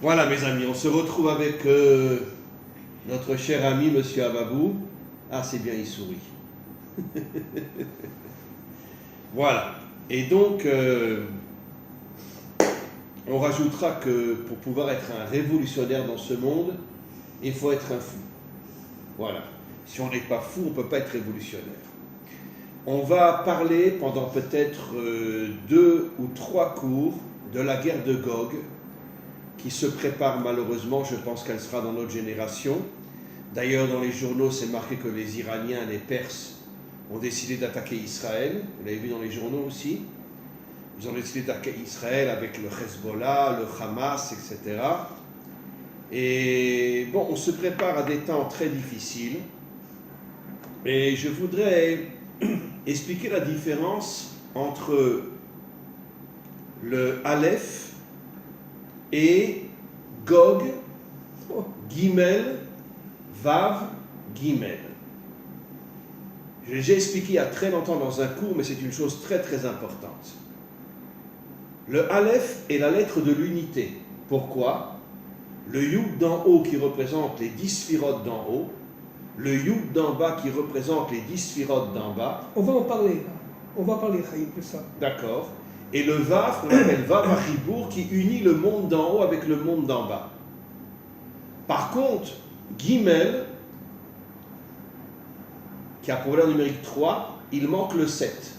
Voilà mes amis, on se retrouve avec notre cher ami Monsieur Ababou. Ah c'est bien, il sourit. Voilà. Et donc, on rajoutera que pour pouvoir être un révolutionnaire dans ce monde, il faut être un fou. Voilà. Si on n'est pas fou, on ne peut pas être révolutionnaire. On va parler pendant peut-être 2 ou 3 cours de la guerre de Gog, qui se prépare malheureusement, je pense qu'elle sera dans notre génération. D'ailleurs, dans les journaux, c'est marqué que les Iraniens, les Perses, ont décidé d'attaquer Israël. Vous l'avez vu dans les journaux aussi. Ils ont décidé d'attaquer Israël avec le Hezbollah, le Hamas, etc. Et bon, on se prépare à des temps très difficiles. Et je voudrais expliquer la différence entre le Aleph et Gog, Gimel, Vav, Gimel. Je l'ai déjà expliqué il y a très longtemps dans un cours, mais c'est une chose très très importante. Le Aleph est la lettre de l'unité. Pourquoi? Le Yud d'en haut qui représente les 10 sphirotes d'en haut, le Yud d'en bas qui représente les 10 sphirotes d'en bas. On va en parler. On va parler, Chaim, de ça. D'accord. Et le Vav, qu'on appelle Vav Achibour, qui unit le monde d'en haut avec le monde d'en bas. Par contre, Gimel, qui a pour valeur numérique 3, il manque le 7.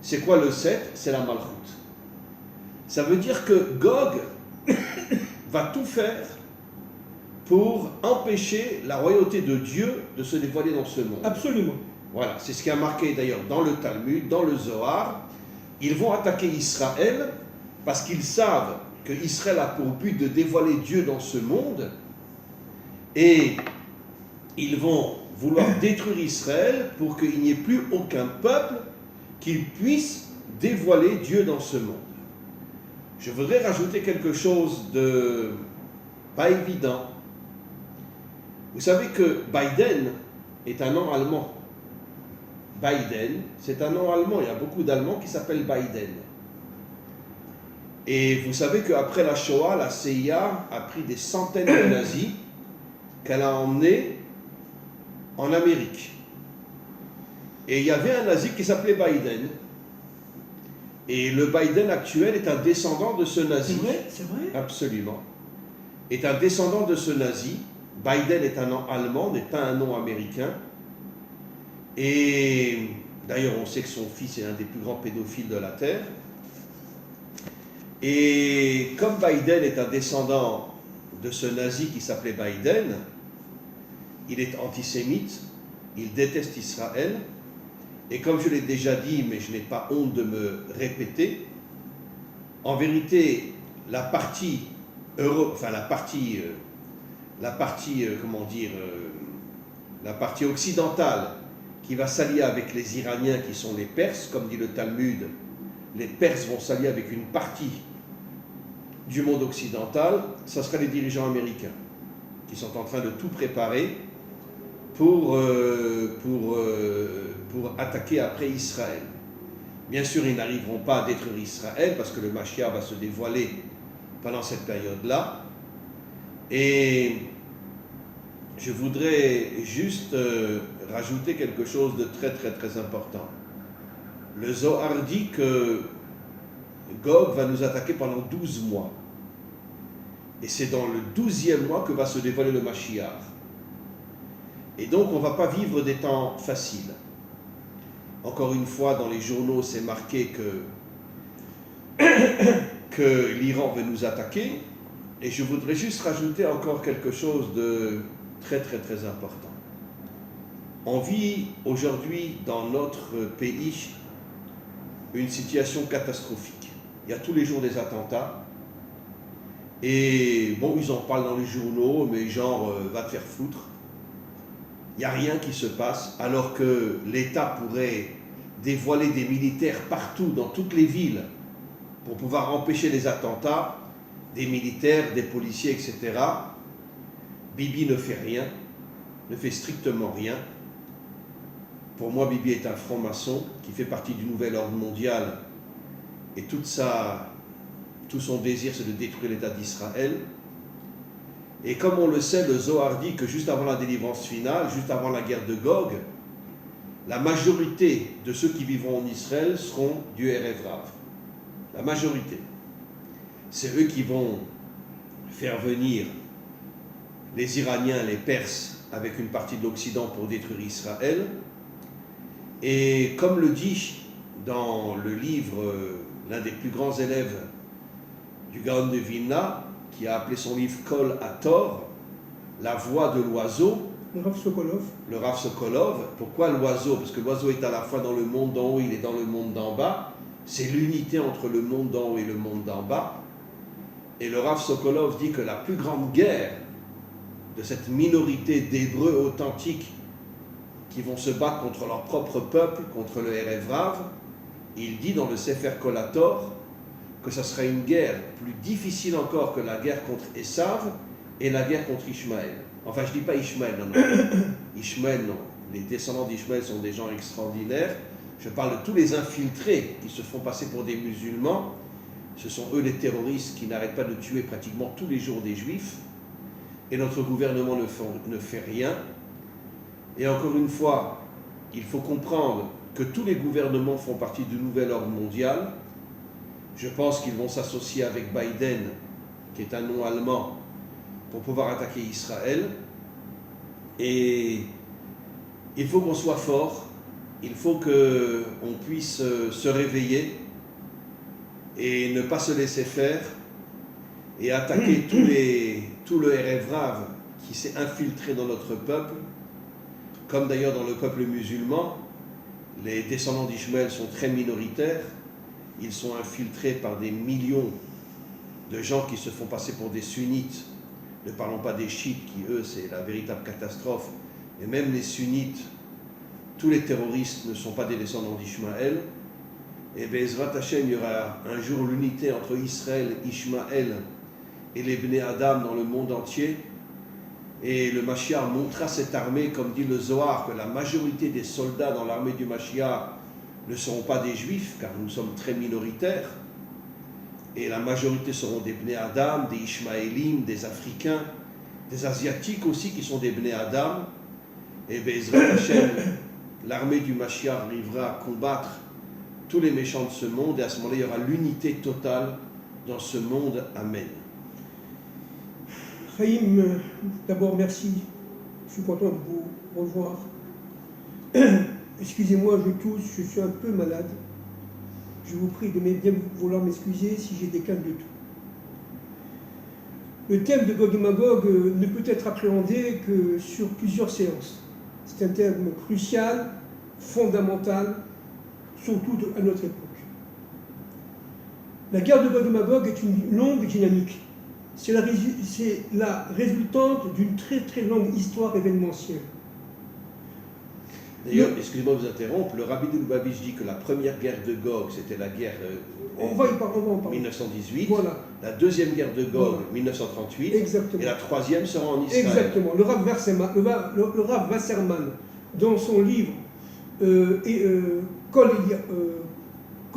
C'est quoi le 7? C'est la Malchut. Ça veut dire que Gog va tout faire pour empêcher la royauté de Dieu de se dévoiler dans ce monde. Absolument. Voilà, c'est ce qui a marqué d'ailleurs dans le Talmud, dans le Zohar. Ils vont attaquer Israël parce qu'ils savent que Israël a pour but de dévoiler Dieu dans ce monde et ils vont vouloir détruire Israël pour qu'il n'y ait plus aucun peuple qui puisse dévoiler Dieu dans ce monde. Je voudrais rajouter quelque chose de pas évident. Vous savez que Biden est un nom allemand. Biden, c'est un nom allemand. Il y a beaucoup d'Allemands qui s'appellent Biden. Et vous savez qu'après la Shoah, la CIA a pris des centaines de nazis qu'elle a emmenés en Amérique. Et il y avait un nazi qui s'appelait Biden. Et le Biden actuel est un descendant de ce nazi. C'est vrai? C'est vrai? Absolument. Est un descendant de ce nazi. Biden est un nom allemand, n'est pas un nom américain. Et d'ailleurs, on sait que son fils est un des plus grands pédophiles de la Terre. Et comme Biden est un descendant de ce nazi qui s'appelait Biden, il est antisémite, il déteste Israël. Et comme je l'ai déjà dit, mais je n'ai pas honte de me répéter, en vérité, la partie occidentale qui va s'allier avec les Iraniens qui sont les Perses, comme dit le Talmud, les Perses vont s'allier avec une partie du monde occidental, ça sera les dirigeants américains qui sont en train de tout préparer pour attaquer après Israël. Bien sûr, ils n'arriveront pas à détruire Israël parce que le Mashiach va se dévoiler pendant cette période-là. Et je voudrais juste rajouter quelque chose de très très très important. Le Zohar dit que Gog va nous attaquer pendant 12 mois. Et c'est dans le 12e mois que va se dévoiler le Mashiach. Et donc on ne va pas vivre des temps faciles. Encore une fois, dans les journaux, c'est marqué que l'Iran veut nous attaquer. Et je voudrais juste rajouter encore quelque chose de très très très important. On vit aujourd'hui dans notre pays une situation catastrophique. Il y a tous les jours des attentats. Et bon, ils en parlent dans les journaux, mais genre, va te faire foutre. Il n'y a rien qui se passe, alors que l'État pourrait dévoiler des militaires partout, dans toutes les villes, pour pouvoir empêcher les attentats, des militaires, des policiers, etc. Bibi ne fait rien, ne fait strictement rien. Pour moi, Bibi est un franc-maçon qui fait partie du nouvel ordre mondial et toute sa tout son désir c'est de détruire l'État d'Israël. Et comme on le sait, le Zohar dit que juste avant la délivrance finale, juste avant la guerre de Gog, la majorité de ceux qui vivront en Israël seront du Erev Rav. La majorité. C'est eux qui vont faire venir les Iraniens, les Perses, avec une partie de l'Occident pour détruire Israël. Et comme le dit dans le livre, l'un des plus grands élèves du Gaon de Vilna, qui a appelé son livre Kol Hator, la voix de l'oiseau, Le Rav Sokolov. le Rav Sokolov. Pourquoi l'oiseau? Parce que l'oiseau est à la fois dans le monde d'en haut, il est dans le monde d'en bas. C'est l'unité entre le monde d'en haut et le monde d'en bas. Et le Rav Sokolov dit que la plus grande guerre de cette minorité d'Hébreux authentiques qui vont se battre contre leur propre peuple, contre le Erev Rav, il dit dans le Sefer Kol Hator que ça sera une guerre plus difficile encore que la guerre contre Esav et la guerre contre Ishmaël. Enfin, je ne dis pas Ishmaël, non. Ishmaël, non. Les descendants d'Ishmaël sont des gens extraordinaires. Je parle de tous les infiltrés qui se font passer pour des musulmans. Ce sont eux les terroristes qui n'arrêtent pas de tuer pratiquement tous les jours des juifs. Et notre gouvernement ne fait rien. Et encore une fois, il faut comprendre que tous les gouvernements font partie du nouvel ordre mondial. Je pense qu'ils vont s'associer avec Biden, qui est un nom allemand, pour pouvoir attaquer Israël. Et il faut qu'on soit fort, il faut qu'on puisse se réveiller et ne pas se laisser faire et attaquer tout le Erev Rav qui s'est infiltré dans notre peuple, comme d'ailleurs dans le peuple musulman. Les descendants d'Ishmaël sont très minoritaires, ils sont infiltrés par des millions de gens qui se font passer pour des sunnites. Ne parlons pas des chiites qui, eux, c'est la véritable catastrophe. Et même les sunnites, tous les terroristes ne sont pas des descendants d'Ishmaël. Et Bezrat Hashem, il y aura un jour l'unité entre Israël, Ishmaël et les Bnei Adam dans le monde entier. Et le Mashiach montrera cette armée, comme dit le Zohar, que la majorité des soldats dans l'armée du Mashiach ne seront pas des Juifs, car nous sommes très minoritaires. Et la majorité seront des Bnei Adam, des Ishmaélim, des Africains, des Asiatiques aussi qui sont des Bnei Adam. Et Bezrat Hashem, l'armée du Mashiach arrivera à combattre tous les méchants de ce monde, et à ce moment-là, il y aura l'unité totale dans ce monde. Amen. Chaim, d'abord merci. Je suis content de vous revoir. Excusez-moi, je tousse, je suis un peu malade. Je vous prie de bien vouloir m'excuser si j'ai des cannes de tout. Le thème de Gog et Magog ne peut être appréhendé que sur plusieurs séances. C'est un thème crucial, fondamental, surtout à notre époque. La guerre de Gog et Magog est une longue dynamique. C'est la résultante d'une très très longue histoire événementielle. D'ailleurs, excusez-moi de vous interrompre, le Rabbi de Lubavitch dit que la première guerre de Gog, c'était la guerre on va en parler. 1918, voilà. La deuxième guerre de Gog, voilà. 1938, exactement. Et la troisième sera en Israël. Exactement. Le Rav Wasserman, dans son livre Kol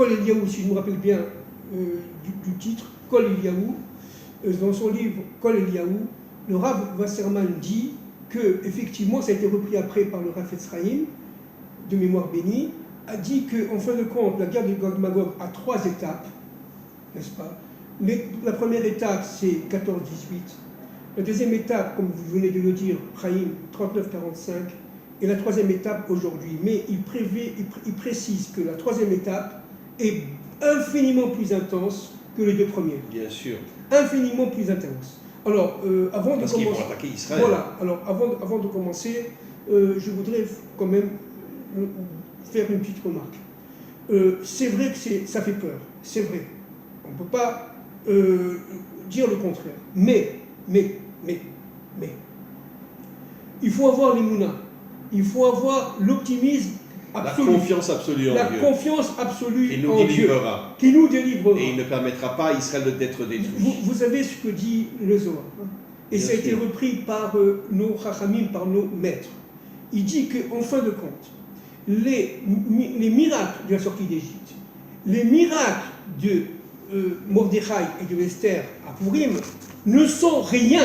Eliyahu, si je me rappelle bien du titre, Kol Eliyahu, dans son livre Kol Eliyahu, le Rav Wasserman dit que, effectivement, ça a été repris après par le Rav Etzraïm, de mémoire bénie, a dit qu'en fin de compte, la guerre de Gog-Magog a 3 étapes, n'est-ce pas? Mais la première étape, c'est 14-18. La deuxième étape, comme vous venez de le dire, Chaim, 39-45. Et la troisième étape, aujourd'hui. Mais il précise que la troisième étape est infiniment plus intense que les 2 premières. Bien sûr. Infiniment plus intense. Alors, avant de Parce qu'ils vont attaquer Israël. Voilà. Alors, avant de commencer, je voudrais quand même faire une petite remarque. C'est vrai que ça fait peur. C'est vrai. On ne peut pas dire le contraire. Mais, il faut avoir l'imouna. Il faut avoir l'optimisme absolu. La confiance absolue en Dieu. La confiance absolue qui nous en Dieu. délivrera. Qui nous délivrera. Et il ne permettra pas à Israël d'être détruit. Vous savez ce que dit le Zohar. Et Bien ça a été sûr. repris par nos chachamim, par nos maîtres. Il dit qu'en fin de compte, les miracles de la sortie d'Égypte, les miracles Mordechai et de Esther à Purim ne sont rien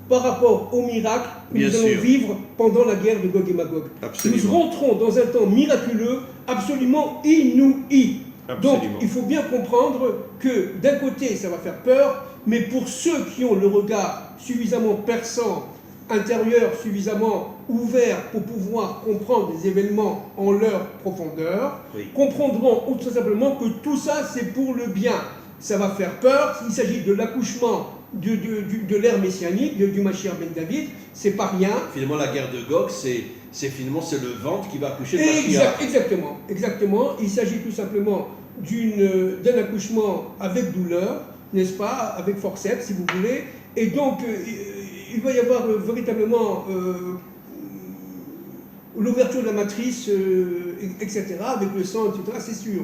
par rapport au miracle que Bien nous allons sûr. vivre pendant la guerre de Gog et Magog. Absolument. Nous rentrons dans un temps miraculeux, absolument inouï. Donc, Absolument. il faut bien comprendre que d'un côté, ça va faire peur, mais pour ceux qui ont le regard suffisamment perçant, intérieur, suffisamment ouvert pour pouvoir comprendre les événements en leur profondeur, Oui. comprendront tout simplement que tout ça, c'est pour le bien. Ça va faire peur, il s'agit de l'accouchement de l'ère messianique, du Mashiach ben David, c'est pas rien. Finalement, la guerre de Gog, c'est le ventre qui va accoucher de Mashiach. Exactement. Il s'agit tout simplement d'un accouchement avec douleur, n'est-ce pas, avec forceps si vous voulez, et donc il va y avoir véritablement l'ouverture de la matrice, etc., avec le sang, etc., c'est sûr.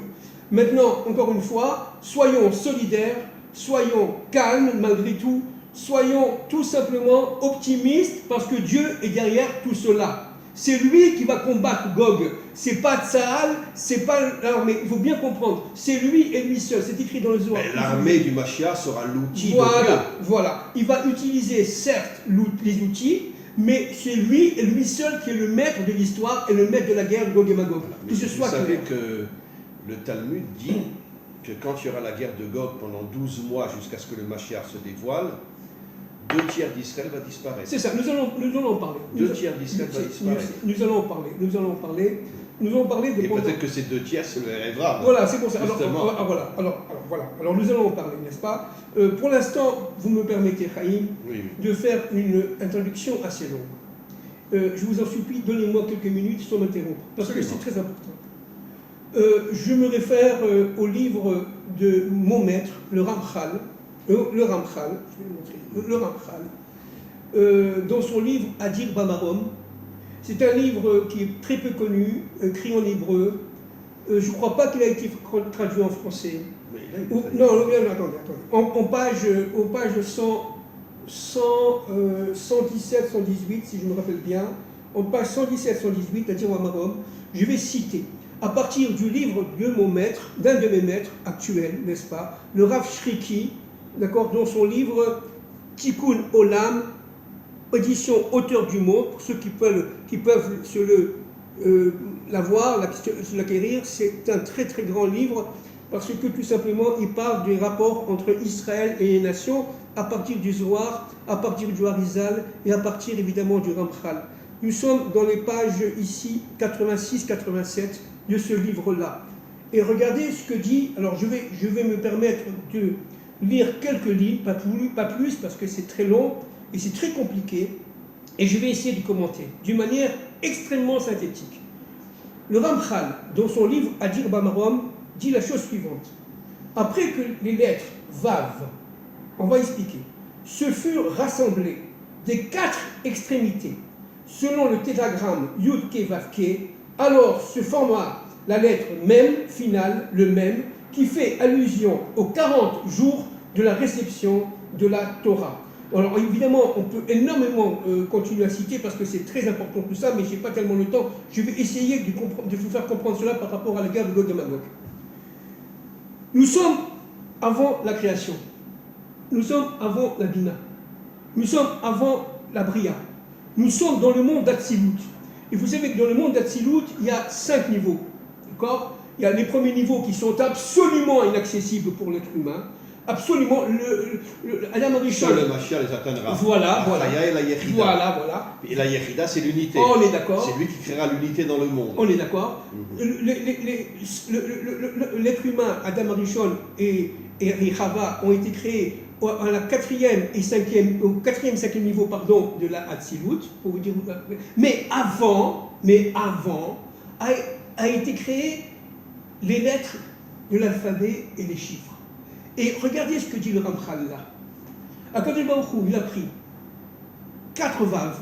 Maintenant, encore une fois, soyons solidaires, soyons calmes malgré tout, soyons tout simplement optimistes parce que Dieu est derrière tout cela. C'est lui qui va combattre Gog. C'est pas Tsahal, c'est pas l'armée. Il faut bien comprendre. C'est lui et lui seul. C'est écrit dans le Zohar. L'armée du Mashiach sera l'outil de Dieu. Voilà. Il va utiliser certes les outils, mais c'est lui et lui seul qui est le maître de l'histoire et le maître de la guerre de Gog et Magog. Mais vous savez que le Talmud dit que quand il y aura la guerre de Gog pendant 12 mois jusqu'à ce que le Mashiach se dévoile, 2 tiers d'Israël va disparaître. C'est ça, nous allons en parler. 2 tiers d'Israël va disparaître. Nous allons en parler de et peut-être que ces 2 tiers, c'est le Hébreu. Voilà, c'est pour ça. Justement. Alors nous allons en parler, n'est-ce pas? Pour l'instant, vous me permettez, Chaim, Oui. de faire une introduction assez longue. Je vous en supplie, donnez-moi quelques minutes sans m'interrompre, parce que c'est très important. Je me réfère au livre de mon maître, le Ramchal, je vais le montrer, le Ramchal, dans son livre Adir Bamarom. C'est un livre qui est très peu connu, écrit en hébreu. Je ne crois pas qu'il a été traduit en français. Non, attendez. En page 117, 118, si je me rappelle bien, en page 117, 118, Adir Bamarom, je vais citer, à partir du livre de mon maître, d'un de mes maîtres actuels, n'est-ce pas, le Rav Shriki, d'accord, dans son livre Tikkun Olam, édition Auteur du Monde, pour ceux qui peuvent l'avoir, l'acquérir. C'est un très très grand livre parce que tout simplement il parle des rapports entre Israël et les nations à partir du Zohar, à partir du Harizal et à partir évidemment du Ramchal. Nous sommes dans les pages ici 86-87 de ce livre-là. Et regardez ce que dit, alors je vais me permettre de lire quelques lignes, pas plus parce que c'est très long et c'est très compliqué, et je vais essayer de commenter d'une manière extrêmement synthétique. Le Ramchal, dans son livre Adir Bamarom, dit la chose suivante. Après que les lettres Vav, on va expliquer, se furent rassemblées des 4 extrémités, selon le tétragramme Yud-Ke Vav-Ke, alors se forma la lettre Mem, finale, le Mem, qui fait allusion aux 40 jours de la réception de la Torah. Alors évidemment, on peut énormément continuer à citer parce que c'est très important tout ça, mais je n'ai pas tellement le temps. Je vais essayer de vous faire comprendre cela par rapport à la guerre de Gog et Magog. Nous sommes avant la création. Nous sommes avant la Bina. Nous sommes avant la Bria. Nous sommes dans le monde d'Atsilut. Et vous savez que dans le monde d'Atsilut, il y a 5 niveaux. D'accord ? Il y a les premiers niveaux qui sont absolument inaccessibles pour l'être humain. Absolument, Adam Arishon. Seul le Mashiach les atteindra. Voilà. Et la Yechida. Voilà. Et la Yechida, c'est l'unité. On est d'accord. C'est lui qui créera l'unité dans le monde. On est d'accord. L'être humain, Adam Arishon et Chava ont été créés à la 4e et 5e, au 4e, 5e niveau de la Hatzilut, pour vous dire. Mais avant a été créé les lettres de l'alphabet et les chiffres. Et regardez ce que dit le Ramchal là. Akadosh Baruch Hu, il a pris 4 vaves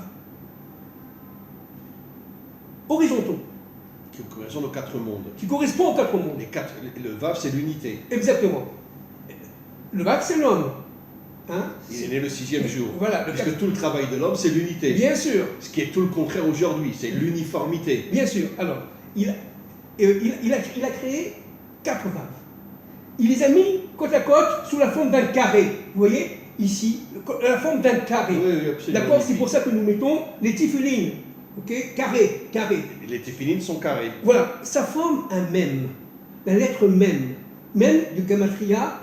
horizontaux Qui correspondent aux 4 mondes. qui correspondent aux 4 mondes. Le Vav, c'est l'unité. Exactement. Le vav, c'est l'homme. Hein? Il est né le 6e jour. Voilà. Puisque tout le travail de l'homme, c'est l'unité. Bien sûr. Ce qui est tout le contraire aujourd'hui, c'est l'uniformité. Bien sûr. Alors, il a créé 4 vaves. Il les a mis côte à côte sous la forme d'un carré. Vous voyez, ici, la forme d'un carré. Oui, absolument. D'accord, c'est pour ça que nous mettons les téphilines. Ok, carré, carré. Et les téphilines sont carrés. Voilà, ça forme un mème. La lettre mème. Mème de Gematria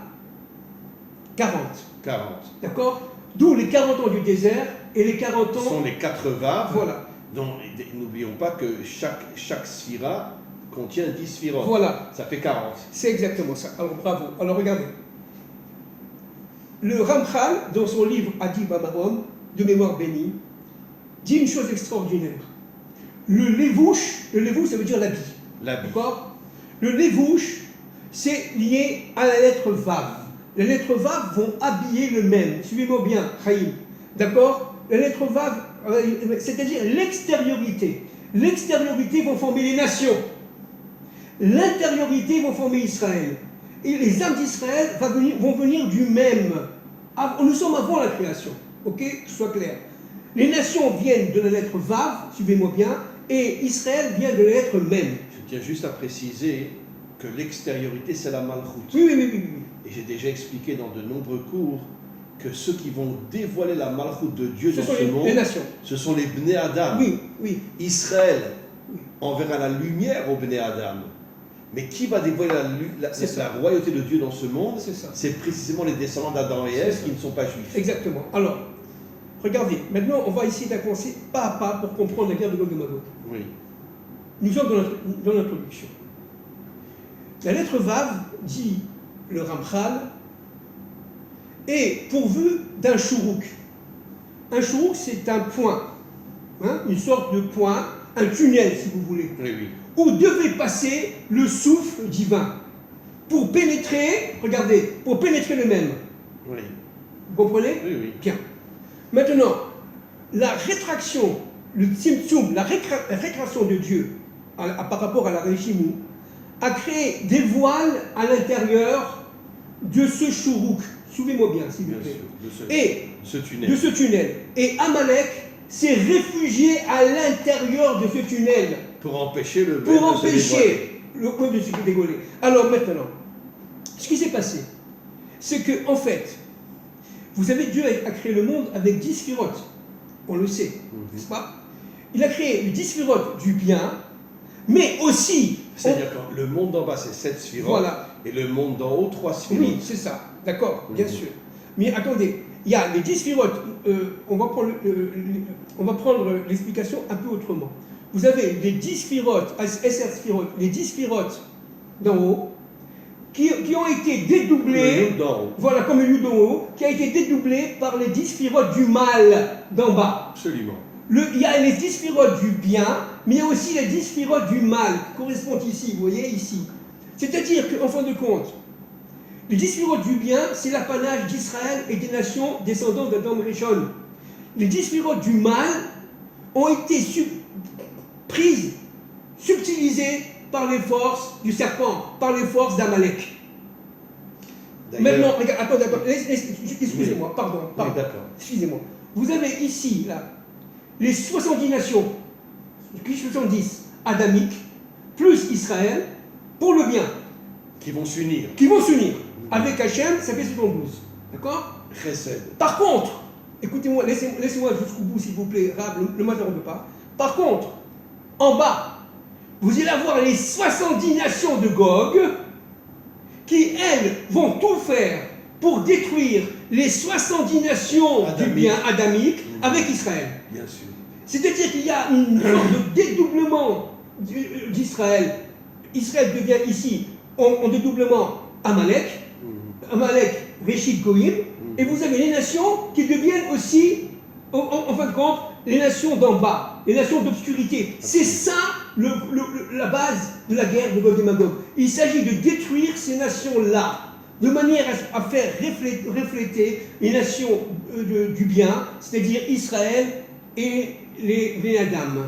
40. 40. D'accord? D'où les 40 ans du désert et les 40 Ce ans. sont les 4 vaves. Voilà. Donc, n'oublions pas que chaque sphira contient 10 sphirotes. Voilà. Ça fait 40. C'est exactement ça. Alors bravo. Alors regardez. Le Ramchal, dans son livre Adib Amarom, de mémoire bénie, dit une chose extraordinaire. Le lévouche ça veut dire l'habit. L'habit. D'accord? Le lévouche, c'est lié à la lettre Vav. Les lettres Vav vont habiller le même. Suivez-moi bien, Chaim. D'accord? La lettre Vav, c'est-à-dire l'extériorité. L'extériorité vont former les nations. L'intériorité vont former Israël. Et les âmes d'Israël vont venir du même. Nous sommes avant la création. Ok? Que ce soit clair. Les nations viennent de la lettre Vav, suivez-moi bien, et Israël vient de la lettre Mem. Je tiens juste à préciser que l'extériorité, c'est la malchoute. Oui. Et j'ai déjà expliqué dans de nombreux cours que ceux qui vont dévoiler la malchoute de Dieu dans ce monde, les nations. Ce sont les Bnei Adam. Oui. Israël enverra la lumière aux Bnei Adam. Mais qui va dévoiler la royauté de Dieu dans ce monde? C'est précisément les descendants d'Adam et Ève qui ne sont pas juifs. Exactement. Alors, regardez, maintenant on va essayer d'avancer pas à pas pour comprendre la guerre de Gog et Magog. Oui. Nous sommes dans l'introduction. La lettre Vav, dit le Ramchal, est pourvue d'un chourouk. Un chourouk, c'est un point, une sorte de point, un tunnel si vous voulez, où devait passer le souffle divin pour pénétrer, regardez, pour pénétrer le même. Oui. Vous comprenez? Oui. Bien. Maintenant, la rétraction, le tzimtzum, la rétraction de Dieu par rapport à la Réchimu, a créé des voiles à l'intérieur de ce chourouk. Suivez-moi bien, s'il vous plaît. De ce tunnel. Et Amalek s'est réfugié à l'intérieur de ce tunnel. Pour empêcher le peuple de se dévoiler. Alors maintenant, ce qui s'est passé, c'est que, en fait, vous savez, Dieu a créé le monde avec 10 sphirotes. On le sait, n'est-ce pas? Il a créé les 10 sphirotes du bien, mais aussi... C'est-à-dire que le monde d'en bas, c'est 7 sphirotes, voilà. Et le monde d'en haut, 3 sphirotes. Oui, c'est ça, d'accord, bien sûr. Mais attendez, il y a les 10 sphirotes, on va prendre l'explication un peu autrement. Vous avez les 10 sphirotes, SR sphirotes, les 10 sphirotes d'en haut, qui ont été dédoublés, voilà, comme le nous d'en haut, qui a été dédoublé par les 10 sphirotes du mal d'en bas. Absolument. Il y a les 10 sphirotes du bien, mais il y a aussi les 10 sphirotes du mal, qui correspondent ici, vous voyez, ici. C'est-à-dire qu'en fin de compte, les 10 sphirotes du bien, c'est l'apanage d'Israël et des nations descendantes d'Adam Rishon. Les 10 sphirotes du mal ont été prises, subtilisées par les forces du serpent, par les forces d'Amalek. Maintenant, regarde, attends, excusez-moi, pardon. Oui, excusez-moi. Vous avez ici, là, les 70 nations, 70 adamiques, plus Israël, pour le bien. Qui vont s'unir. Avec Hachem, ça fait 72. D'accord? Chesed. Par contre, écoutez-moi, laissez-moi jusqu'au bout, s'il vous plaît, Rab, le m'interrompe pas. Par contre, en bas, vous allez avoir les 70 nations de Gog qui, elles, vont tout faire pour détruire les 70 nations du bien adamique avec Israël. Bien sûr. C'est-à-dire qu'il y a une sorte de dédoublement d'Israël. Israël devient ici, en dédoublement, Amalek, Réchid Goïm, et vous avez les nations qui deviennent aussi, en fin de compte, les nations d'en bas, les nations d'obscurité. C'est ça la base de la guerre de Gog et Magog. Il s'agit de détruire ces nations-là, de manière à faire refléter les nations du bien, c'est-à-dire Israël et les Adam.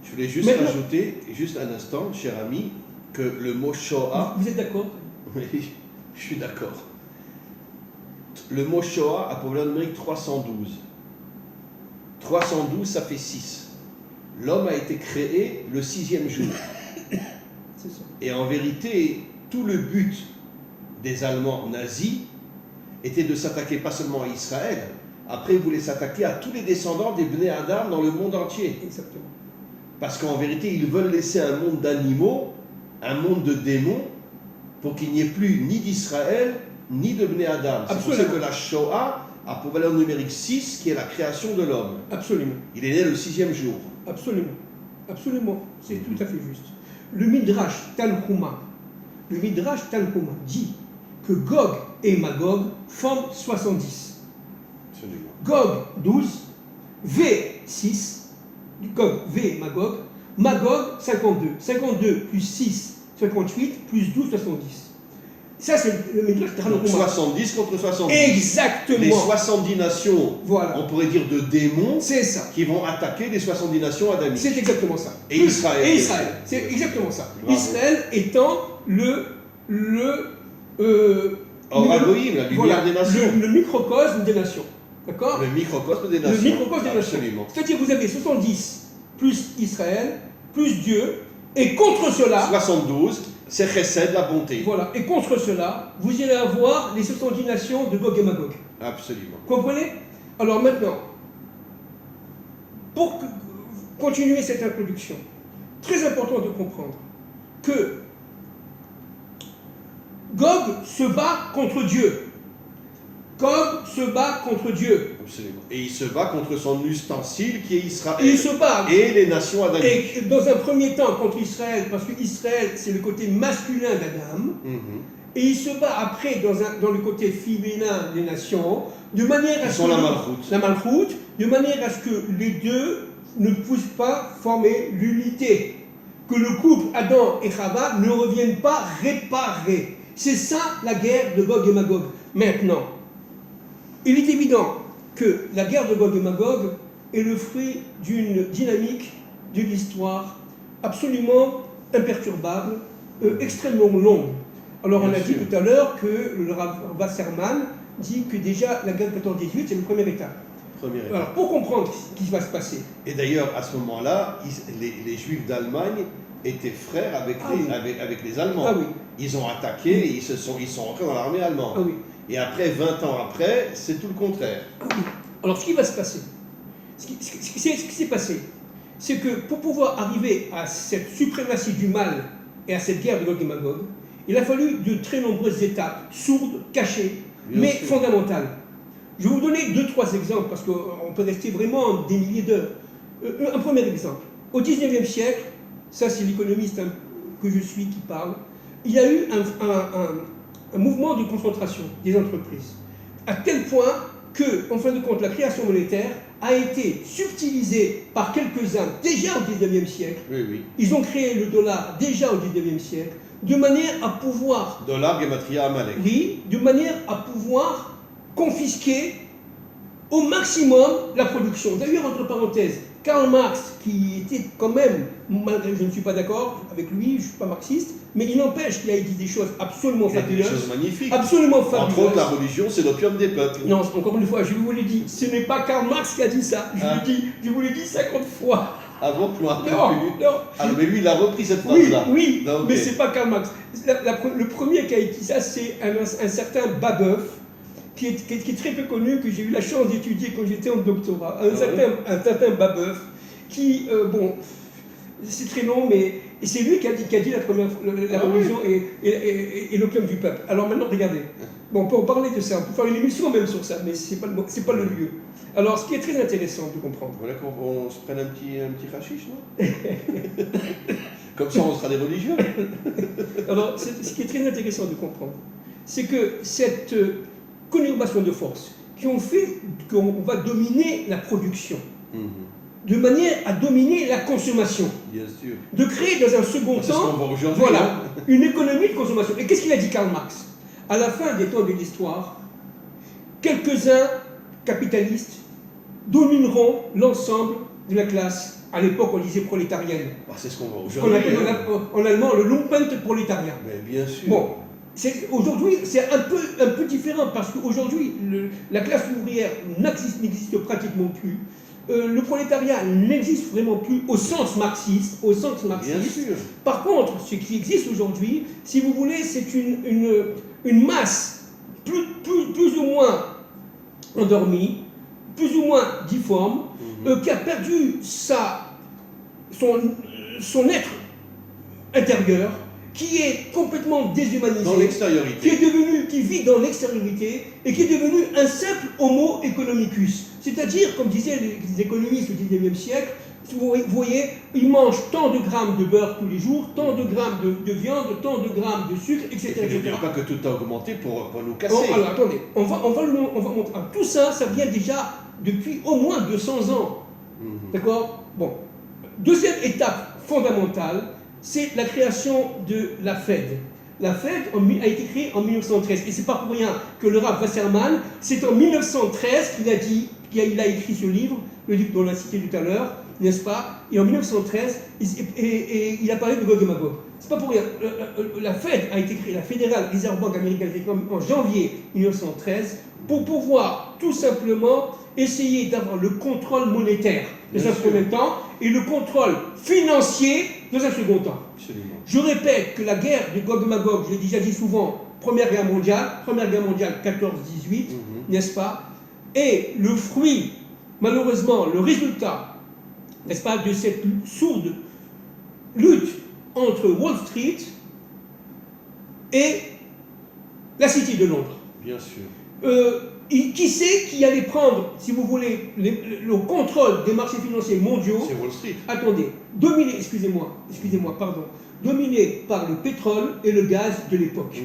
Je voulais juste rajouter, juste un instant, cher ami, que le mot Shoah... Vous êtes d'accord? Oui, je suis d'accord. Le mot Shoah a pour valeur numérique 312. 312, ça fait 6. L'homme a été créé le 6e jour. C'est ça. Et en vérité, tout le but des Allemands nazis était de s'attaquer pas seulement à Israël, après ils voulaient s'attaquer à tous les descendants des Bnei Adam dans le monde entier. Exactement. Parce qu'en vérité, ils veulent laisser un monde d'animaux, un monde de démons, pour qu'il n'y ait plus ni d'Israël, ni de Bnei Adam. C'est pour ça que la Shoah a pour valeur numérique 6, qui est la création de l'homme. Absolument. Il est né le 6e jour. Absolument. Absolument. C'est tout à fait juste. Le Midrash Tanhuma dit que Gog et Magog forment 70. Absolument. Gog 12, V 6, Gog, V, Magog, Magog 52. 52 plus 6, 58, plus 12, 70. Ça, c'est le Midrash Tanhuma. Donc 70 contre 70. Exactement. Les 70 nations, voilà. On pourrait dire de démons, c'est ça. Qui vont attaquer les 70 nations adamiques. C'est exactement ça. Et Israël. Et Israël. C'est exactement ça. Bravo. Israël étant Oragoïm, la lumière des nations. Le microcosme des nations. D'accord? Le microcosme des nations. Le microcosme des nations. Absolument. C'est-à-dire vous avez 70 plus Israël, plus Dieu, et contre cela... 72, c'est Chesed, la bonté. Voilà. Et contre cela, vous allez avoir les 70 nations de Gog et Magog. Absolument. Comprenez? Alors maintenant, pour continuer cette introduction, très important de comprendre que Gog se bat contre Dieu. Gog se bat contre Dieu. Absolument. Et il se bat contre son ustensile qui est Israël. Et il se bat. Et les nations adamiques. Et dans un premier temps contre Israël, parce que Israël c'est le côté masculin d'Adam. Et il se bat après dans le côté féminin des nations, de manière à ce que la malchoute, de manière à ce que les deux ne puissent pas former l'unité, que le couple Adam et Chava ne reviennent pas réparés. C'est ça la guerre de Gog et Magog. Maintenant, il est évident que la guerre de Gog et Magog est le fruit d'une dynamique de l'histoire absolument imperturbable, extrêmement longue. Alors on a dit tout à l'heure que le Rav Wasserman dit que déjà la guerre de 14-18 c'est une première étape. Alors pour comprendre ce qui va se passer. Et d'ailleurs à ce moment-là, les Juifs d'Allemagne étaient frères avec les Allemands. Ah oui. Ils ont attaqué et ils sont rentrés dans l'armée allemande. Ah oui. Et après, 20 ans après, c'est tout le contraire. Ah oui. Alors ce qui va se passer, ce qui s'est passé, c'est que pour pouvoir arriver à cette suprématie du mal et à cette guerre de Gog et Magog, il a fallu de très nombreuses étapes, sourdes, cachées, mais fondamentales. Je vais vous donner 2-3 exemples, parce qu'on peut rester vraiment des milliers d'heures. Un premier exemple. Au 19e siècle, ça c'est l'économiste que je suis qui parle, il y a eu un mouvement de concentration des entreprises, à tel point que, en fin de compte, la création monétaire a été subtilisée par quelques-uns déjà au 19e siècle. Oui, oui. Ils ont créé le dollar déjà au 19e siècle, de manière à pouvoir... Dollar, Gematria, Amalek. Oui, de manière à pouvoir confisquer au maximum la production. D'ailleurs, entre parenthèses, Karl Marx, qui était quand même, malgré que je ne suis pas d'accord avec lui, je ne suis pas marxiste, mais il n'empêche qu'il a dit des choses absolument fabuleuses. Des choses magnifiques. Absolument fabuleuses. Entre autres, la religion, c'est l'opium des peuples. Non, encore une fois, je vous l'ai dit, ce n'est pas Karl Marx qui a dit ça. Je vous l'ai dit 50 fois. Ah bon, je m'en rappelle plus. Non. Ah, mais lui, il a repris cette phrase-là. Oui, non, mais c'est pas Karl Marx. Le premier qui a dit ça, c'est un certain Babeuf, qui est très peu connu, que j'ai eu la chance d'étudier quand j'étais en doctorat. Un certain Babeuf, qui, bon, c'est très long, mais c'est lui qui a dit la religion et l'opium du peuple. Alors maintenant, regardez. Bon, on peut en parler de ça, on peut faire une émission même sur ça, mais c'est pas le lieu. Alors, ce qui est très intéressant de comprendre. Voilà qu'on se prenne un petit rachiche, non? Comme ça, on sera des religieux. Alors, ce qui est très intéressant de comprendre, c'est que cette conurbation de forces qui ont fait qu'on va dominer la production, de manière à dominer la consommation. Bien sûr. De créer dans un second temps, voilà, une économie de consommation. Et qu'est-ce qu'il a dit Karl Marx? À la fin des temps de l'histoire, quelques-uns capitalistes domineront l'ensemble de la classe. À l'époque, on disait prolétarienne. C'est ce qu'on voit aujourd'hui. On appelle en allemand le Lumpenprolétariat. Mais bien sûr. Bon, aujourd'hui, c'est un peu différent parce qu'aujourd'hui, la classe ouvrière n'existe pratiquement plus. Le prolétariat n'existe vraiment plus au sens marxiste. Bien sûr. Par contre, ce qui existe aujourd'hui, si vous voulez, c'est une masse plus ou moins endormie, plus ou moins difforme, qui a perdu son être intérieur, qui est complètement déshumanisé, dans l'extériorité, qui vit dans l'extériorité et qui est devenu un simple homo economicus. C'est-à-dire, comme disaient les économistes du XIXe siècle, vous voyez, ils mangent tant de grammes de beurre tous les jours, tant de grammes de viande, tant de grammes de sucre, etc. Je ne dis pas que tout a augmenté pour nous casser. Alors attendez, on va montrer. Alors, tout ça, ça vient déjà depuis au moins 200 ans. D'accord? Bon. Deuxième étape fondamentale, c'est la création de la Fed. La Fed a été créée en 1913. Et c'est pas pour rien que le Rav Wasserman, c'est en 1913 qu'il a écrit ce livre, le livre dont on l'a cité tout à l'heure, n'est-ce pas? Et en 1913, il a parlé de Gog et Magog. C'est pas pour rien. La Fed a été créée, la Federal Reserve Bank américaine a été créée en janvier 1913 pour pouvoir tout simplement essayer d'avoir le contrôle monétaire dans un premier temps et le contrôle financier dans un second temps. Absolument. Je répète que la guerre de Gog et Magog, je l'ai déjà dit souvent, Première Guerre mondiale 14-18, n'est-ce pas, est le fruit, malheureusement, le résultat, n'est-ce pas, de cette sourde lutte entre Wall Street et la City de Londres. Bien sûr. Qui c'est qui allait prendre, si vous voulez, le contrôle des marchés financiers mondiaux? C'est Wall Street. Attendez, dominé par le pétrole et le gaz de l'époque.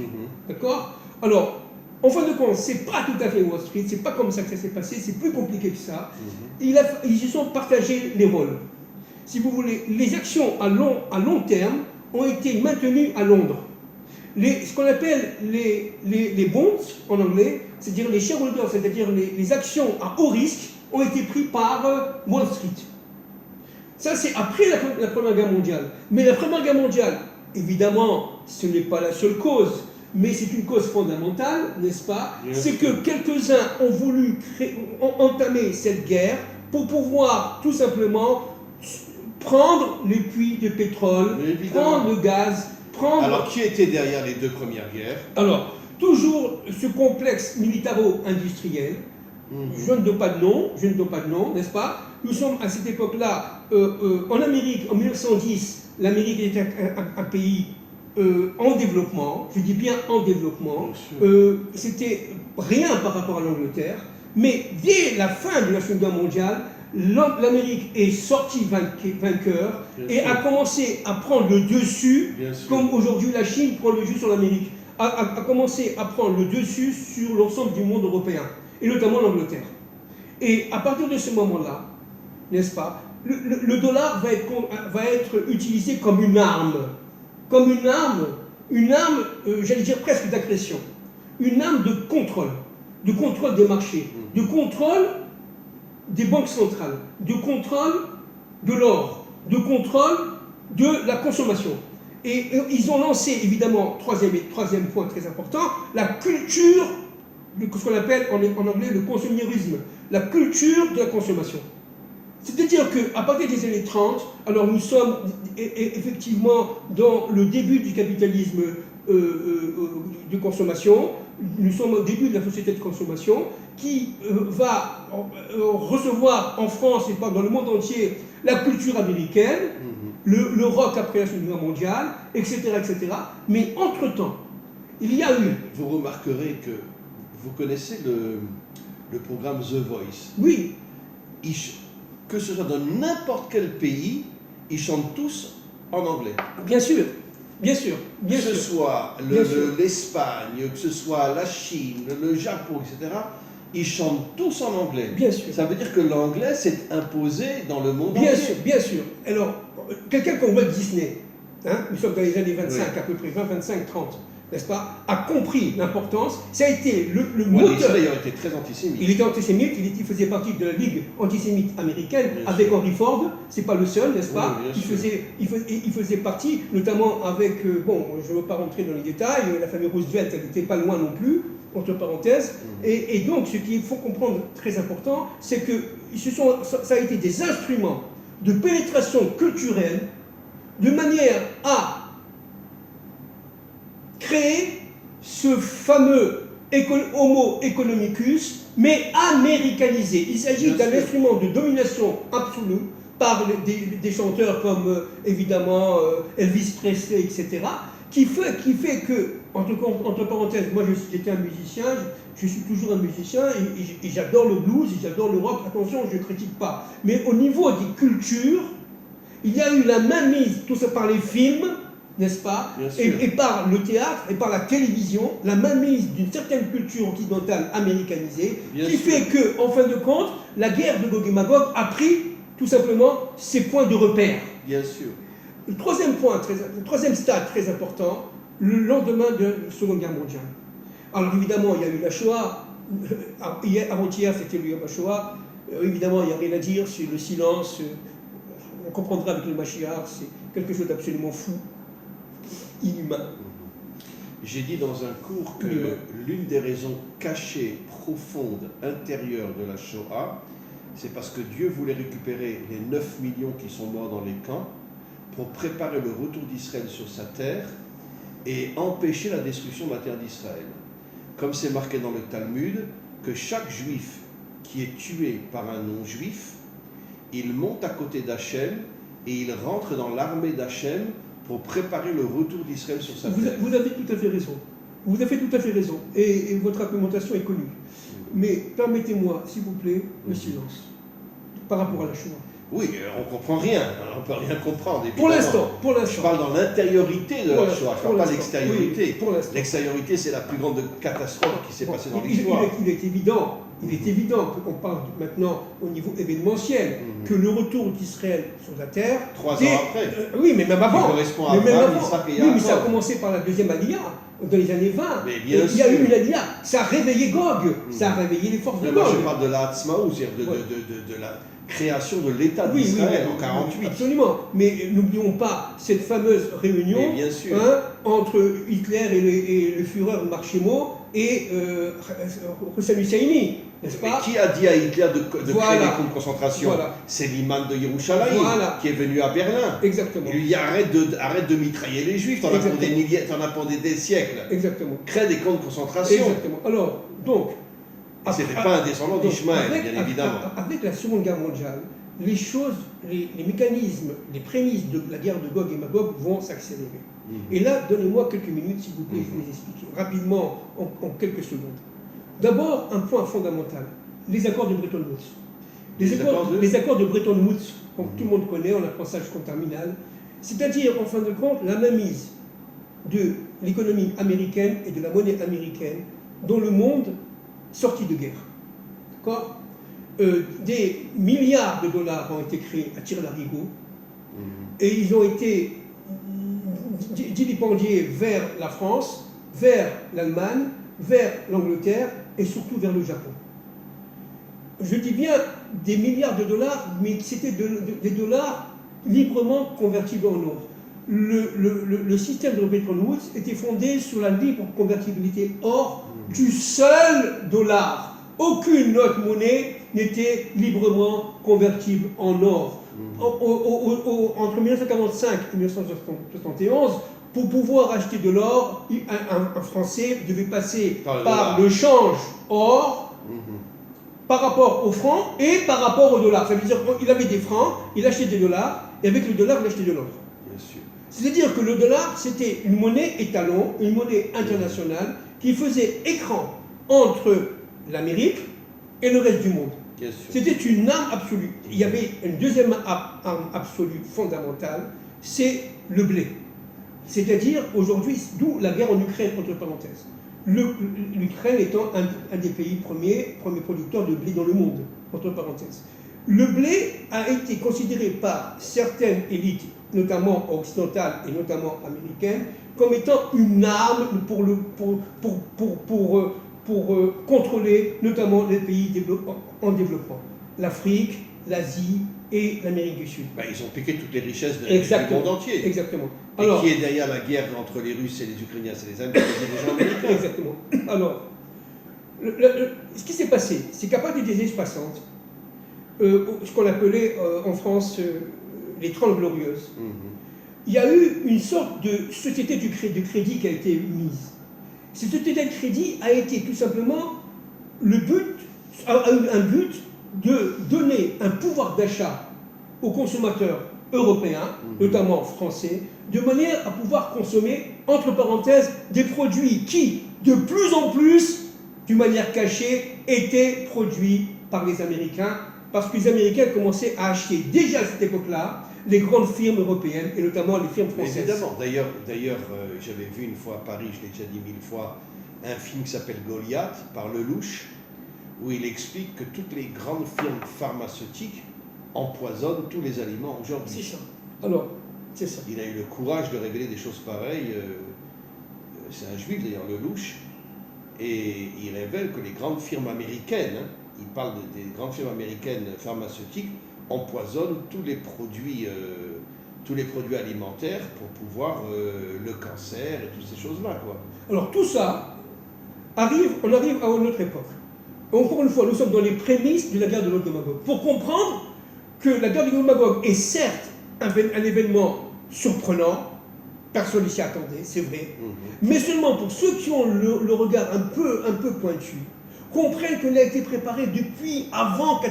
D'accord? Alors, en fin de compte, c'est pas tout à fait Wall Street, c'est pas comme ça que ça s'est passé, c'est plus compliqué que ça. Ils se sont partagés les rôles. Si vous voulez, les actions à long terme ont été maintenues à Londres. Ce qu'on appelle les bonds en anglais, c'est-à-dire les shareholders, c'est-à-dire les actions à haut risque, ont été prises par Wall Street. Ça, c'est après la Première Guerre mondiale. Mais la Première Guerre mondiale, évidemment, ce n'est pas la seule cause, mais c'est une cause fondamentale, n'est-ce pas? C'est que quelques-uns ont voulu entamer cette guerre pour pouvoir tout simplement prendre les puits de pétrole, prendre le gaz, Alors, qui était derrière les deux premières guerres? Alors, toujours ce complexe militaro-industriel, je ne donne pas de nom, n'est-ce pas? Nous sommes à cette époque-là, en Amérique, en 1910, l'Amérique était un pays en développement, je dis bien en développement, c'était rien par rapport à l'Angleterre, mais dès la fin de la Seconde Guerre mondiale, l'Amérique est sortie vainqueur et a commencé à prendre le dessus, comme aujourd'hui la Chine prend le dessus sur l'Amérique, a commencé à prendre le dessus sur l'ensemble du monde européen, et notamment l'Angleterre. Et à partir de ce moment-là, n'est-ce pas, le dollar va être utilisé comme une arme, j'allais dire presque d'agression, une arme de contrôle des marchés, de contrôle des banques centrales, de contrôle de l'or, de contrôle de la consommation. Et ils ont lancé, évidemment, troisième point très important, la culture, ce qu'on appelle en anglais le consumérisme, la culture de la consommation. C'est-à-dire qu'à partir des années 30, alors nous sommes effectivement dans le début du capitalisme de consommation, nous sommes au début de la société de consommation qui va recevoir en France et pas dans le monde entier la culture américaine, le rock après la Seconde Guerre mondiale, etc., etc. Mais entre-temps, il y a eu... Vous remarquerez que vous connaissez le programme The Voice. Oui. Que ce soit dans n'importe quel pays, ils chantent tous en anglais. Bien sûr. Bien sûr. Que ce soit l'Espagne, que ce soit la Chine, le Japon, etc., ils chantent tous en anglais. Bien sûr. Ça veut dire que l'anglais s'est imposé dans le monde bien entier. Sûr, bien sûr. Alors, quelqu'un comme Walt Disney, nous sommes dans les années 25 à peu près, 20, 25, 30, n'est-ce pas, a compris l'importance. Ça a été le moteur. Disney a été très antisémite. Il était antisémite, il faisait partie de la Ligue antisémite américaine avec Henry Ford, c'est pas le seul, n'est-ce pas? Il faisait partie, notamment avec, je ne veux pas rentrer dans les détails, la famille Roosevelt, elle n'était pas loin non plus, entre parenthèses. Et donc, ce qu'il faut comprendre, très important, c'est que ça a été des instruments de pénétration culturelle de manière à créer ce fameux Homo economicus, mais américanisé. Il s'agit d'un instrument de domination absolue par des chanteurs comme évidemment Elvis Presley, etc., qui fait que, entre parenthèses, moi j'étais un musicien, je suis toujours un musicien et j'adore le blues, et j'adore le rock, attention, je ne critique pas. Mais au niveau des cultures, il y a eu la mainmise, tout ça par les films, n'est-ce pas, et par le théâtre et par la télévision, la mainmise d'une certaine culture occidentale américanisée, qui fait que, en fin de compte, la guerre de Gog et Magog a pris tout simplement ses points de repère. Bien sûr. Le troisième stade très important, le lendemain de la Seconde Guerre mondiale. Alors évidemment, il y a eu la Shoah, avant-hier c'était le Yom HaShoah, évidemment il n'y a rien à dire, c'est le silence, on comprendra avec le Mashiach, c'est quelque chose d'absolument fou, inhumain. J'ai dit dans un cours que l'une des raisons cachées, profondes, intérieures de la Shoah, c'est parce que Dieu voulait récupérer les 9 millions qui sont morts dans les camps pour préparer le retour d'Israël sur sa terre et empêcher la destruction de la terre d'Israël. Comme c'est marqué dans le Talmud, que chaque juif qui est tué par un non-juif, il monte à côté d'Hachem et il rentre dans l'armée d'Hachem pour préparer le retour d'Israël sur sa terre. Vous avez tout à fait raison. Vous avez tout à fait raison. Et votre argumentation est connue. Mais permettez-moi, s'il vous plaît, le silence par rapport à la Shoah. Oui, on ne comprend rien, on ne peut rien comprendre. Pour l'instant. Je parle dans l'intériorité de la Shoah, je ne parle pas de l'extériorité. Oui, l'extériorité, c'est la plus grande catastrophe qui s'est passée dans l'histoire. Il est évident qu'on parle maintenant au niveau événementiel, que le retour d'Israël sur la terre... 3 ans après. Oui, mais même avant. Qui correspond à Abraham, Isaac et Jacob. Oui, mais ça a commencé par la deuxième Aliyah, dans les années 20. Il y a eu une Aliyah, ça a réveillé Gog, ça a réveillé les forces de Gog. Moi, je parle de la Hatzmaout, c'est-à-dire de la création de l'État d'Israël en 1948. Absolument, mais n'oublions pas cette fameuse réunion entre Hitler et le Führer Marchemo et Hussein Husseini, n'est-ce pas? Qui a dit à Hitler de créer des camps de concentration? C'est l'imam de Yerushalayim qui est venu à Berlin. Exactement. Il lui dit arrête de mitrailler les juifs, t'en as pour des siècles. Exactement. Crée des camps de concentration. Exactement. Alors, donc... C'était pas un descendant d'Ishmaël, bien évidemment. Avec la Seconde Guerre mondiale, les choses, les mécanismes, les prémices de la guerre de Gog et Magog vont s'accélérer. Et là, donnez-moi quelques minutes, s'il vous plaît, je vais vous expliquer rapidement, en quelques secondes. D'abord, un point fondamental, les accords de Bretton Woods. Les accords de Bretton Woods, comme tout le monde connaît, on apprend ça jusqu'en terminale, c'est-à-dire, en fin de compte, la mainmise de l'économie américaine et de la monnaie américaine dans le monde sorti de guerre. D'accord ? Des milliards de dollars ont été créés à tire-larigot et ils ont été dilipendiés vers la France, vers l'Allemagne, vers l'Angleterre et surtout vers le Japon. Je dis bien des milliards de dollars, mais c'était des dollars librement convertibles en or. Le système de Bretton Woods était fondé sur la libre convertibilité or du seul dollar. Aucune autre monnaie n'était librement convertible en or. Entre 1945 et 1971, pour pouvoir acheter de l'or, un Français devait passer par le change or par rapport au franc et par rapport au dollar. Ça veut dire qu'il avait des francs, il achetait des dollars, et avec le dollar, il achetait de l'or. C'est-à-dire que le dollar, c'était une monnaie étalon, une monnaie internationale qui faisait écran entre l'Amérique et le reste du monde. C'était une arme absolue. Il y avait une deuxième arme absolue fondamentale, c'est le blé. C'est-à-dire, aujourd'hui, d'où la guerre en Ukraine, entre parenthèses. L'Ukraine étant un des pays premiers producteurs de blé dans le monde, entre parenthèses. Le blé a été considéré par certaines élites, notamment occidentales et notamment américaines, comme étant une arme pour contrôler notamment les pays en développement. L'Afrique, l'Asie et l'Amérique du Sud. Ils ont piqué toutes les richesses du monde entier. Exactement. Alors, et qui est derrière la guerre entre les Russes et les Ukrainiens? C'est les dirigeants américains. Exactement. Alors, ce qui s'est passé, c'est qu'à partir des années 60, ce qu'on appelait en France les 30 Glorieuses, il y a eu une sorte de société de crédit qui a été mise. Cette société de crédit a été tout simplement a eu un but de donner un pouvoir d'achat aux consommateurs européens, notamment français, de manière à pouvoir consommer, entre parenthèses, des produits qui, de plus en plus, d'une manière cachée, étaient produits par les Américains, parce que les Américains commençaient à acheter déjà à cette époque-là les grandes firmes européennes, et notamment les firmes françaises. Évidemment. D'ailleurs, j'avais vu une fois à Paris, je l'ai déjà dit 1000 fois, un film qui s'appelle Goliath, par Lelouch, où il explique que toutes les grandes firmes pharmaceutiques empoisonnent tous les aliments aujourd'hui. C'est ça. Alors, c'est ça. Il a eu le courage de révéler des choses pareilles. C'est un juif d'ailleurs, Lelouch, et il révèle que les grandes firmes américaines, il parle des grandes firmes américaines pharmaceutiques, empoisonnent tous les produits alimentaires pour pouvoir le cancer et toutes ces choses-là, quoi. Alors tout ça on arrive à une autre époque. Encore une fois, nous sommes dans les prémices de la guerre de Gog et Magog. Pour comprendre que la guerre de Gog et Magog est certes un événement surprenant, personne ne s'y attendait, c'est vrai, mais seulement pour ceux qui ont le regard un peu pointu, comprennent qu'elle a été préparée depuis avant 14-18,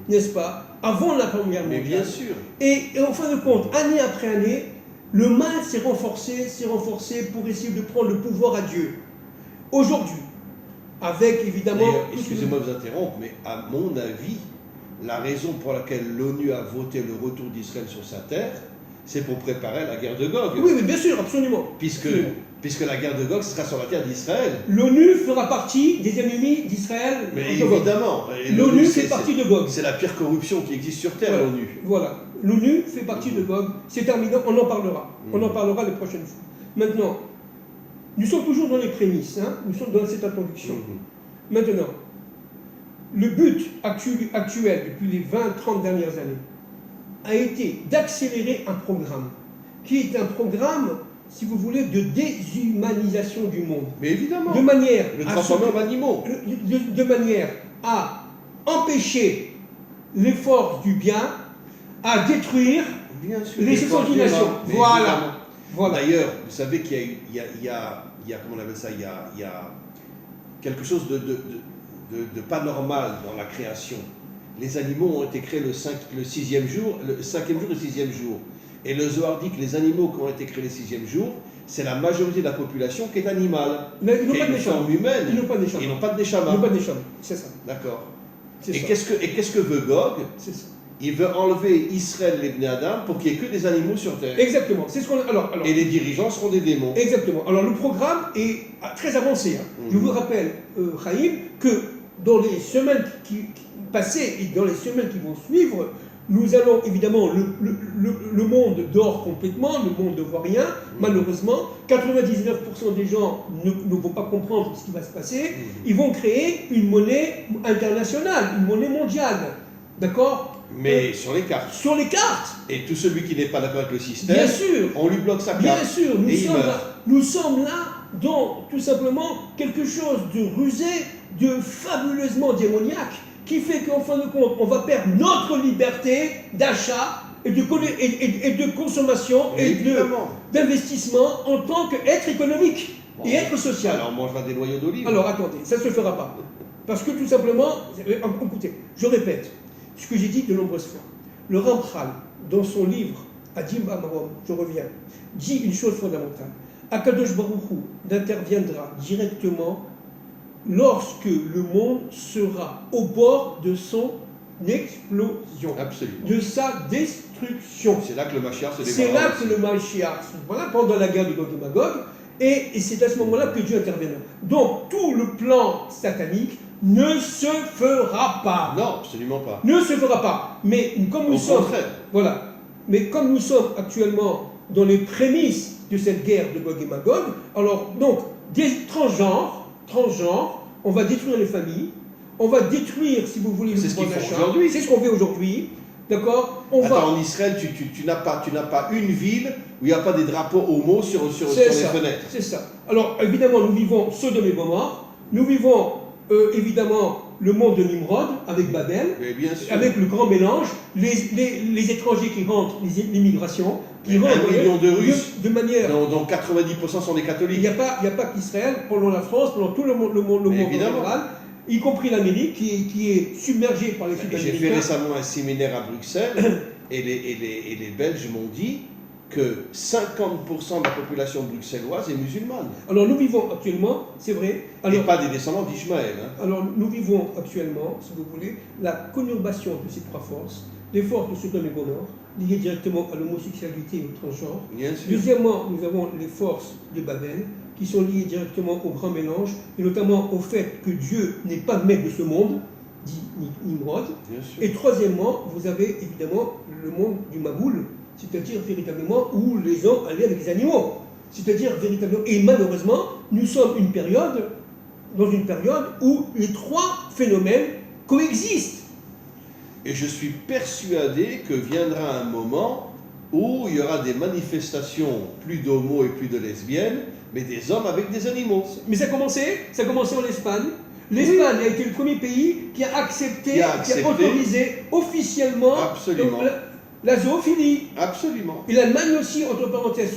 n'est-ce pas? Avant la Première Guerre mondiale. Mais bien sûr. Et en fin de compte, année après année, le mal s'est renforcé pour essayer de prendre le pouvoir à Dieu. Aujourd'hui, avec évidemment... Excusez-moi de vous interrompre, mais à mon avis, la raison pour laquelle l'ONU a voté le retour d'Israël sur sa terre, c'est pour préparer la guerre de Gog. Oui, bien sûr, absolument. Puisque la guerre de Gog sera sur la terre d'Israël. L'ONU fera partie des ennemis d'Israël. Mais évidemment. L'ONU fait partie de Gog. C'est la pire corruption qui existe sur terre, voilà. l'ONU. Voilà. L'ONU fait partie de Gog. C'est terminé, on en parlera. On en parlera les prochaines fois. Maintenant, nous sommes toujours dans les prémices, hein. Nous sommes dans cette introduction. Maintenant, le but actuel depuis les 20-30 dernières années a été d'accélérer un programme qui est un programme, si vous voulez, de déshumanisation du monde. Mais évidemment. De manière le transformer en animaux. De manière à empêcher les forces du bien à détruire les forces du nations. Voilà. D'ailleurs, vous savez qu'il y a, comment on appelle ça, il y a quelque chose de pas normal dans la création. Les animaux ont été créés le 6e jour, le 5e jour et le 6e jour. Et le Zohar dit que les animaux qui ont été créés le 6e jour, c'est la majorité de la population qui est animale. Mais ils n'ont pas de forme humaine. Ils n'ont pas de neshama. Ils n'ont pas de neshama. Ils n'ont pas de neshama, c'est ça. D'accord. Et qu'est-ce que veut Gog? C'est ça. Il veut enlever Israël, les Bnei Adam, pour qu'il n'y ait que des animaux sur terre. Exactement. C'est ce qu'on. Alors, et les dirigeants seront des démons. Exactement. Alors le programme est très avancé. Hein. Je vous rappelle, Chaim, que dans les semaines qui passées et dans les semaines qui vont suivre, nous allons évidemment, le monde dort complètement, le monde ne voit rien, malheureusement. 99% des gens ne vont pas comprendre ce qui va se passer. Ils vont créer une monnaie internationale, une monnaie mondiale. D'accord? Mais sur les cartes. Sur les cartes. Et tout celui qui n'est pas d'accord avec le système, bien sûr, on lui bloque sa carte. Bien sûr, et nous sommes là dans tout simplement quelque chose de rusé, de fabuleusement démoniaque, qui fait qu'en fin de compte, on va perdre notre liberté d'achat et de consommation et d'investissement en tant qu'être économique et être social. Alors on mangera des noyaux d'olive. Alors attendez, ça ne se fera pas. Parce que tout simplement, écoutez, je répète ce que j'ai dit de nombreuses fois. Le Ramchal, dans son livre Adim Amarom, je reviens, dit une chose fondamentale. Akadosh Baruch Hu n'interviendra directement lorsque le monde sera au bord de son explosion, absolument, de sa destruction. C'est là que le Mashiach se dévoilera. C'est là que le Mashiach, voilà, pendant la guerre de Gog et Magog, et c'est à ce moment-là que Dieu interviendra. Donc tout le plan satanique ne se fera pas. Non, absolument pas. Ne se fera pas. Mais comme nous sommes, voilà. Mais comme nous sommes actuellement dans les prémices de cette guerre de Gog et Magog, alors donc des transgenres, on va détruire les familles, on va détruire, si vous voulez, c'est ce qu'ils font aujourd'hui. C'est ce qu'on fait aujourd'hui. D'accord? En Israël, tu n'as pas une ville où il n'y a pas des drapeaux homo sur les fenêtres. C'est ça. Alors évidemment, nous vivons Sodome et Gomorrhe, nous vivons évidemment le monde de Nimrod avec Babel, Mais bien sûr. avec le grand mélange, les étrangers qui rentrent, l'immigration, qui Mais rentrent 1 million de Russes, de manière... dont 90% sont des Il catholiques. n'y a pas qu'Israël, pendant la France, pendant tout le monde en Évidemment. général, y compris l'Amérique, qui est submergée par les J'ai fait Sud-Américains. récemment un séminaire à Bruxelles et les Belges m'ont dit que 50% de la population bruxelloise est musulmane. Alors nous vivons actuellement, c'est vrai, Et pas des descendants d'Ishmaël. Hein. alors nous vivons actuellement, si vous voulez, la conurbation de ces trois forces, les forces de Sodome et Gomorrhe, liées directement à l'homosexualité et au transgenre. Bien sûr. Deuxièmement, nous avons les forces de Babel, qui sont liées directement au grand mélange, et notamment au fait que Dieu n'est pas maître de ce monde, dit Nimrod. Bien sûr. Et troisièmement, vous avez évidemment le monde du Maboul, c'est-à-dire véritablement où les gens allaient avec les animaux. C'est-à-dire véritablement, et malheureusement, nous sommes dans une période où les trois phénomènes coexistent. Et je suis persuadé que viendra un moment où il y aura des manifestations plus d'homos et plus de lesbiennes, mais des hommes avec des animaux. Mais ça a commencé en Espagne. L'Espagne a été le premier pays qui a accepté, qui a autorisé officiellement Absolument. la zoophilie. Absolument. Et l'Allemagne aussi, entre parenthèses,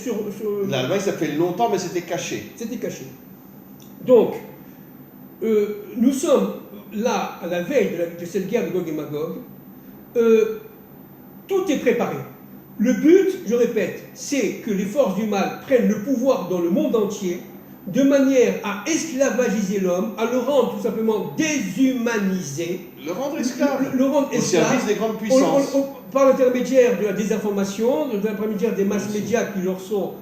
L'Allemagne, ça fait longtemps, mais c'était caché. c'était caché. Donc, nous sommes là, à la veille de cette guerre de Gog et Magog. Tout est préparé. Le but, je répète, c'est que les forces du mal prennent le pouvoir dans le monde entier, de manière à esclavagiser l'homme, à le rendre tout simplement déshumanisé. Le rendre esclave. Le rendre Au esclave. service des grandes puissances. Par l'intermédiaire de la désinformation, de l'intermédiaire des masses médias qui leur sont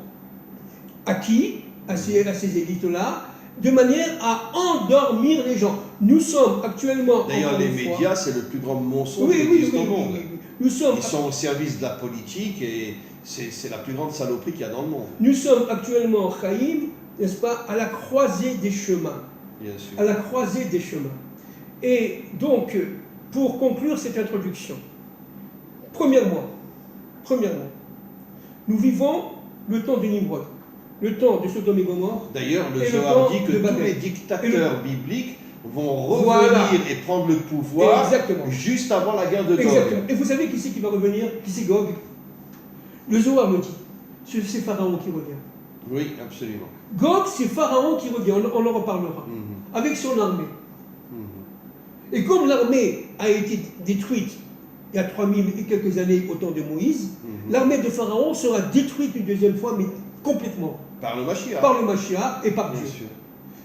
acquis à ces élites-là, de manière à endormir les gens. Nous sommes actuellement... D'ailleurs, les médias, c'est le plus grand mensonge Oui, qui oui, existe oui, au monde. oui, oui. Nous sommes... Ils sont au service de la politique et c'est la plus grande saloperie qu'il y a dans le monde. Nous sommes actuellement, Chaïm, n'est-ce pas, à la croisée des chemins. Bien sûr. À la croisée des chemins. Et donc, pour conclure cette introduction, premièrement, nous vivons le temps du Nimrod, le temps de Sodome et Gomorrhe. D'ailleurs, le Et le Zohar temps dit que de tous Babel. les dictateurs bibliques vont revenir Voilà. et prendre le pouvoir Exactement. juste avant la guerre de Gog. Exactement. Et vous savez qui c'est qui va revenir? Qui c'est Gog? Le Zohar le dit. C'est Pharaon qui revient. Oui, absolument. Gog, c'est Pharaon qui revient, on en reparlera, avec son armée. Et comme l'armée a été détruite il y a 3000 et quelques années au temps de Moïse, l'armée de Pharaon sera détruite une deuxième fois, mais complètement. Par le Mashiach. Par le Mashiach et par Bien Dieu. sûr.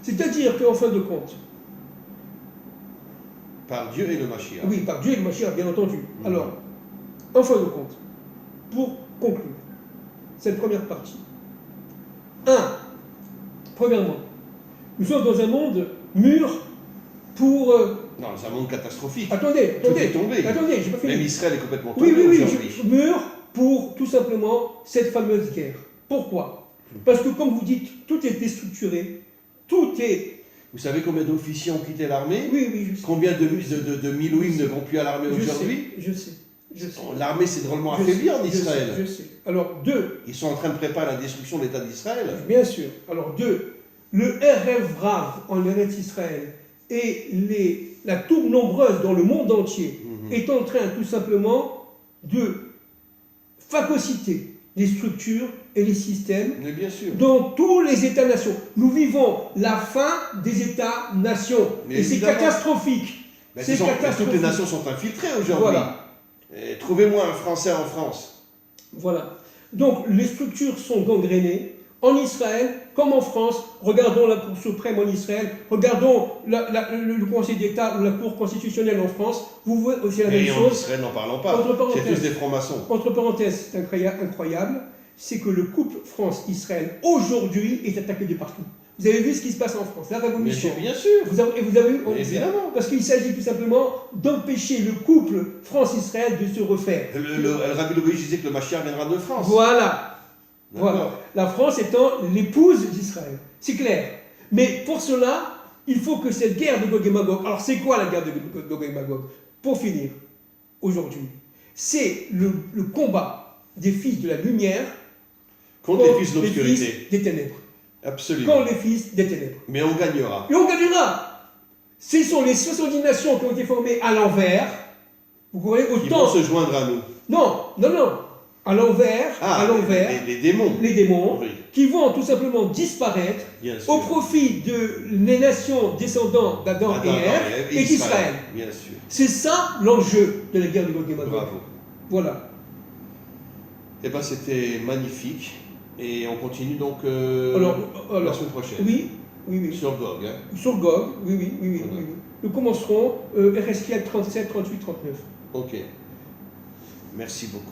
C'est-à-dire qu'en fin de compte, Par Dieu et le Mashiach. oui, par Dieu et le Mashiach, bien entendu. Alors, en fin de compte, pour conclure cette première partie, premièrement, nous sommes dans un monde mûr pour... Non, c'est un monde catastrophique. Attendez, Tout est tombé. j'ai pas fini. Même Israël est complètement tombé Oui, aujourd'hui. mûr pour tout simplement cette fameuse guerre. Pourquoi? Parce que comme vous dites, tout est déstructuré, tout est... Vous savez combien d'officiers ont quitté l'armée? Oui, je sais. Combien de Milouim ne vont plus à l'armée aujourd'hui? Je sais. L'armée s'est drôlement affaiblie en Israël. Je sais. Alors, Ils sont en train de préparer la destruction de l'État d'Israël. Bien sûr. Alors, le RF Rav en Eretz Israël et la tour nombreuse dans le monde entier est en train tout simplement de phagocyter les structures et les systèmes Mais bien sûr. dans tous les États-nations. Nous vivons la fin des États-nations. Mais Et c'est évidemment. catastrophique. Mais C'est catastrophique. toutes les nations sont infiltrées aujourd'hui. Voilà. Trouvez-moi un Français en France. Voilà. Donc les structures sont gangrénées en Israël comme en France. Regardons la Cour suprême en Israël, regardons le Conseil d'État ou la Cour constitutionnelle en France. Vous voyez aussi la même Et en chose. Israël, n'en parlons pas. Entre parenthèses. C'est tous des francs-maçons. Entre parenthèses, c'est incroyable, c'est que le couple France-Israël aujourd'hui est attaqué de partout. Vous avez vu ce qui se passe en France, la révolution. Mais bien sûr. Vous avez vu Évidemment. Parce qu'il s'agit tout simplement d'empêcher le couple France-Israël de se refaire. Le Rabbi Lubavitch disait que le Mashiach viendra de France. Voilà. D'accord. Voilà. La France étant l'épouse d'Israël. C'est clair. Mais pour cela, il faut que cette guerre de Gog et Magog. Alors, c'est quoi la guerre de Gog et Magog? Pour finir, aujourd'hui, c'est le combat des fils de la lumière Contre les fils de les l'obscurité. fils des ténèbres. Absolument. Quand les fils des ténèbres. Mais on gagnera. Et on gagnera. Ce sont les 70 nations qui ont été formées à l'envers. Vous voyez, Qui vont se joindre à nous. Non. À l'envers, les démons. Les démons, Oui. qui vont tout simplement disparaître Bien sûr. au profit des nations descendants d'Adam et Ève et d'Israël. Bien sûr. C'est ça l'enjeu de la guerre du Gog et Magog. Bravo. Voilà. Eh bien, c'était magnifique. Et on continue donc Alors, la semaine prochaine. Oui. Sur Gog. Hein. Sur Gog, oui. Voilà. Nous commencerons RSQL 37, 38, 39. Ok. Merci beaucoup.